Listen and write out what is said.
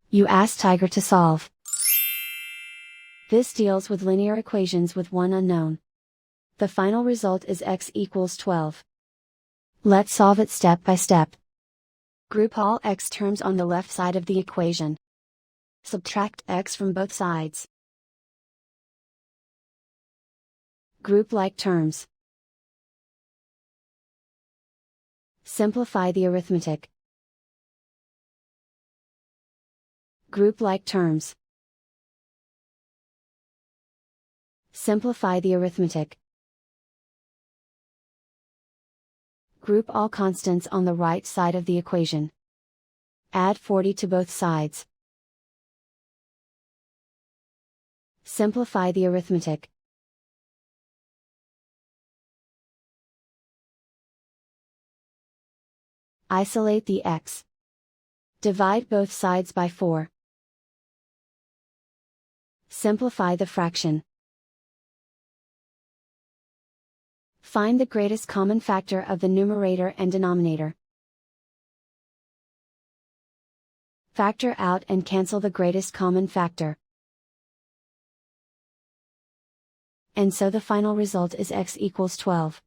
You ask Tiger to solve. This deals with linear equations with one unknown. The final result is x equals 12. Let's solve it step by step. Group all x terms on the left side of the equation. Subtract x from both sides. Group like terms. Simplify the arithmetic. Group like terms. Simplify the arithmetic. Group all constants on the right side of the equation. Add 40 to both sides. Simplify the arithmetic. Isolate the x. Divide both sides by 4. Simplify the fraction. Find the greatest common factor of the numerator and denominator. Factor out and cancel the greatest common factor. And so the final result is x equals 12.